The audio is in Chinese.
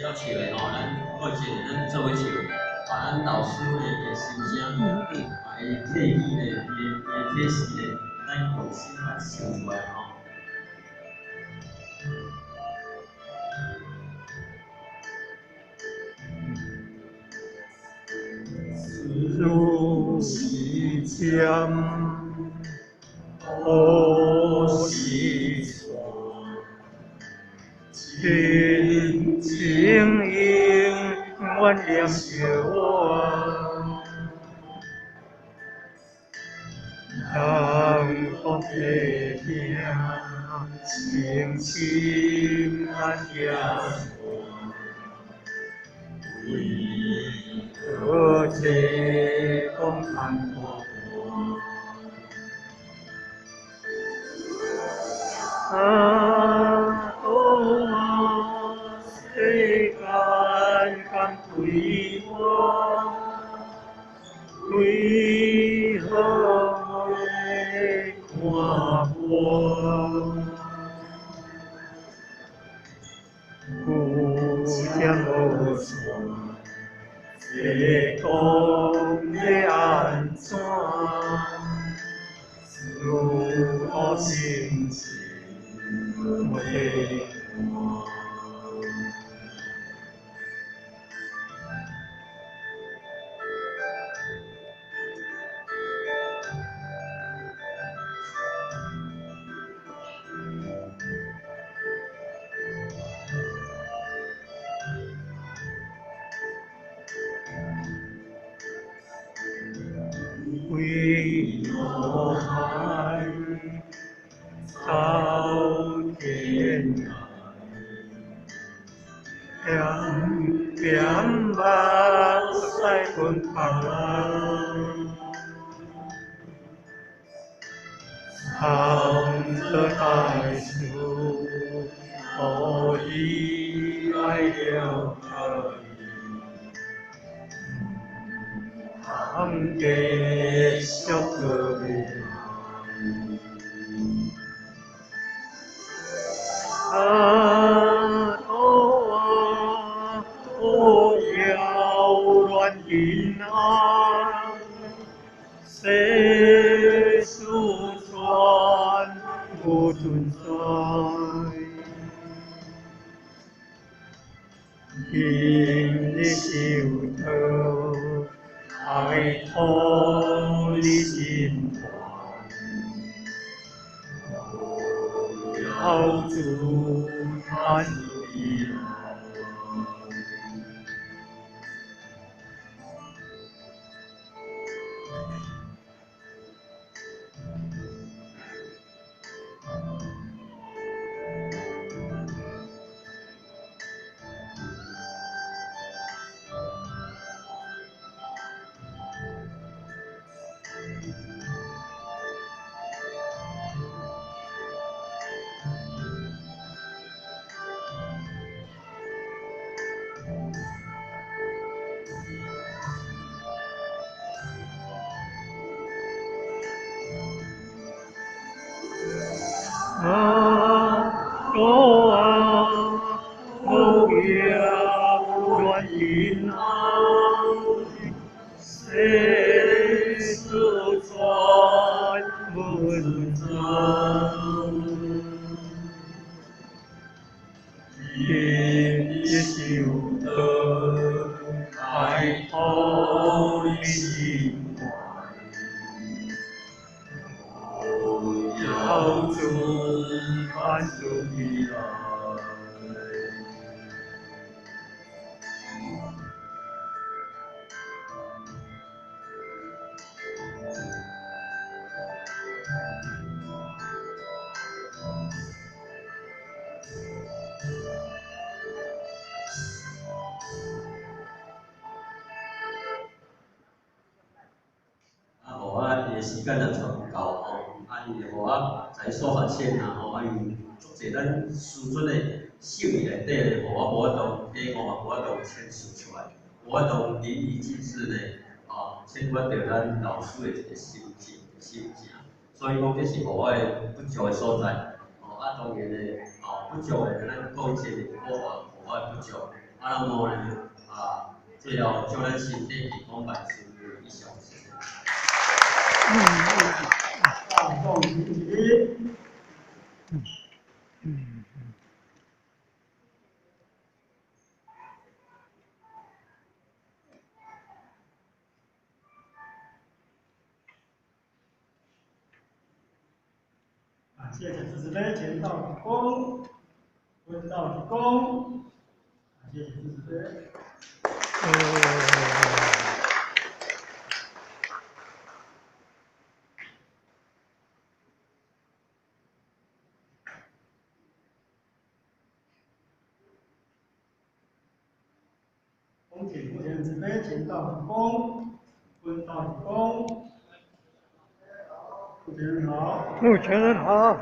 要笑的吼，咱过节咱做伙笑，把咱老师的心声，把伊体语的、伊体式的，咱用心把笑出来吼。如是将，何时传？亲情应愿念着我，人福地命，情深难解为何这讲叹我？世间敢对我，为何会看我？有点无算，这讲要安怎？如何心情袂换？为何海遭天涯？点目屎滚旁，藏着大树，可以爱了可以。通继续过未来。遥远平安，世事全无存在。今日受到爱托你心怀，要主安慰我。我遥远平安，世事全无存在。今日受到爱托你心怀。要主看主未来。时间也差不多吼，伊就互我在所发现啦吼，伊足侪咱师尊的手艺内底，互我无法度加工，也无法度诠释出来，无法度淋漓尽致的牵发到咱老师的一个心情，所以讲这是互我的不足的所在。当然的，不足的咱讲一些我互我的不足，那么呢，最后将咱身体健康万事如意上事。共同起。谢谢慈悲，前道主公，温道主公，谢谢慈悲。恭请目前慈悲，前道主公，温道主公，目前人好，目前人好。